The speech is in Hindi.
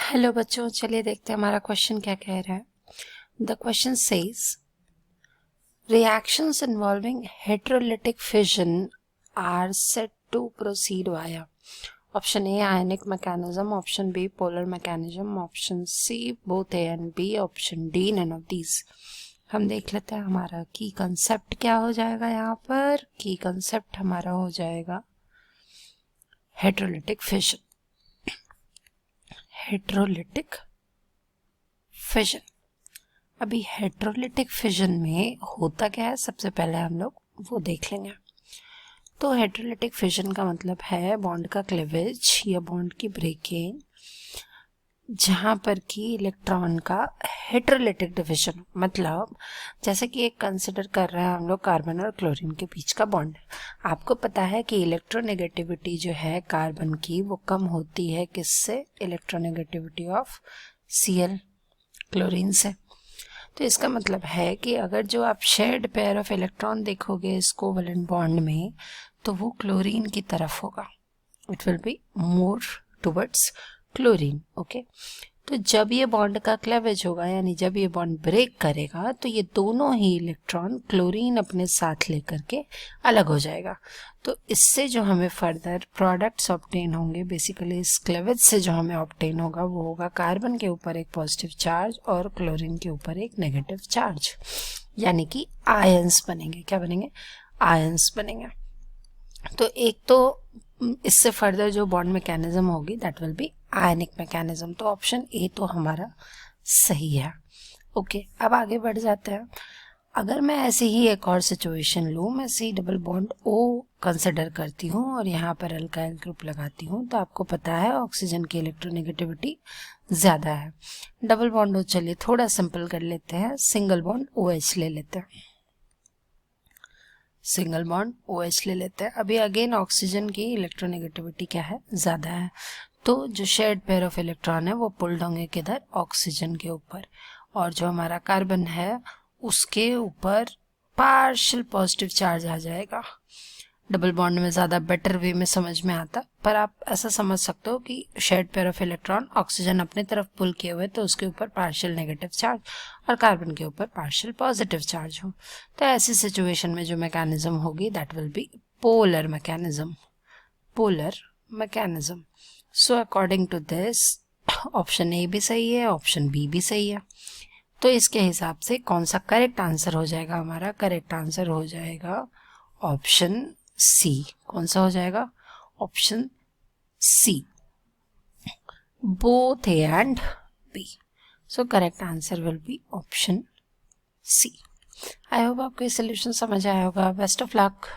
हेलो बच्चों, चलिए देखते हैं हमारा क्वेश्चन क्या कह रहा है। The question says reactions involving heterolytic fission are set to proceed via option A ionic mechanism, option B polar mechanism, option C both A and B, option D none of these. हम देख लेते हैं हमारा की कंसेप्ट क्या हो जाएगा। यहाँ पर की कंसेप्ट हमारा हो जाएगा हेटेरोलिटिक फिजन। हेटेरोलिटिक फिजन, अभी हेटेरोलिटिक फिजन में होता क्या है सबसे पहले हम लोग वो देख लेंगे। तो हेटेरोलिटिक फिजन का मतलब है बॉन्ड का क्लीवेज या बॉन्ड की ब्रेकिंग, जहां पर कि इलेक्ट्रॉन का हेटेरोलिटिक डिवीजन, मतलब जैसे कि एक कंसिडर कर रहे हैं हम लोग कार्बन और क्लोरीन के बीच का बॉन्ड। आपको पता है कि इलेक्ट्रोनेगेटिविटी जो है कार्बन की वो कम होती है किससे? इलेक्ट्रोनेगेटिविटी ऑफ Cl, क्लोरीन से। तो इसका मतलब है कि अगर जो आप शेयर्ड पेयर ऑफ इलेक्ट्रॉन देखोगे इस कोवेलेंट बॉन्ड में, तो वो क्लोरीन की तरफ होगा। It will be more towards chlorine. Okay, तो जब ये बॉन्ड का क्लेवेज होगा, यानी जब ये बॉन्ड ब्रेक करेगा, तो ये दोनों ही इलेक्ट्रॉन क्लोरीन अपने साथ लेकर के अलग हो जाएगा। तो इससे जो हमें फर्दर प्रोडक्ट्स ऑब्टेन होंगे, बेसिकली इस क्लेवेज से जो हमें ऑब्टेन होगा वो होगा कार्बन के ऊपर एक पॉजिटिव चार्ज और क्लोरीन के ऊपर एक नेगेटिव चार्ज, यानी कि आयंस बनेंगे। क्या बनेंगे? आयंस बनेंगे। तो एक तो इससे फर्दर जो बॉन्ड मैकेनिज्म होगी that will B ionic mechanism. तो ऑप्शन ए तो हमारा सही है। ओके, अब आगे बढ़ जाते हैं। अगर मैं ऐसे ही एक और सिचुएशन लूँ, मैं C double bond O consider करती हूँ और यहाँ पर अल्काइल ग्रुप लगाती हूँ, तो आपको पता है ऑक्सीजन की इलेक्ट्रोनेगेटिविटी ज़्यादा है। डबल बॉन्ड ओ चलिए थोड़ा सिंपल कर लेते हैं, सिंगल बॉन्ड OH ले लेते हैं। सिंगल बॉन्ड OH ले लेते हैं। अभी अगेन ऑक्सीजन की इलेक्ट्रोनेगेटिविटी क्या है? ज़्यादा है। तो जो शेयर्ड पेयर ऑफ इलेक्ट्रॉन है वो पुल्ड होंगे किधर? ऑक्सीजन के ऊपर। और जो हमारा कार्बन है उसके ऊपर पार्शियल पॉजिटिव चार्ज आ जाएगा। डबल बॉन्ड में ज़्यादा बेटर वे में समझ में आता, पर आप ऐसा समझ सकते हो कि shared pair of electron oxygen अपने तरफ पुल किए हुए तो उसके ऊपर पार्शियल नेगेटिव चार्ज और कार्बन के ऊपर पार्शियल पॉजिटिव चार्ज हो। तो ऐसी सिचुएशन में जो मैकेनिज्म होगी that will be polar mechanism. Polar mechanism. So according to this option A भी सही है, ऑप्शन बी भी सही है। तो इसके हिसाब से कौन सा करेक्ट आंसर हो जाएगा? हमारा करेक्ट आंसर हो जाएगा ऑप्शन सी। कौन सा हो जाएगा? Option C, both A and B. So correct answer will be option C. I hope आपको ये सोल्यूशन समझ आया होगा। Best of luck.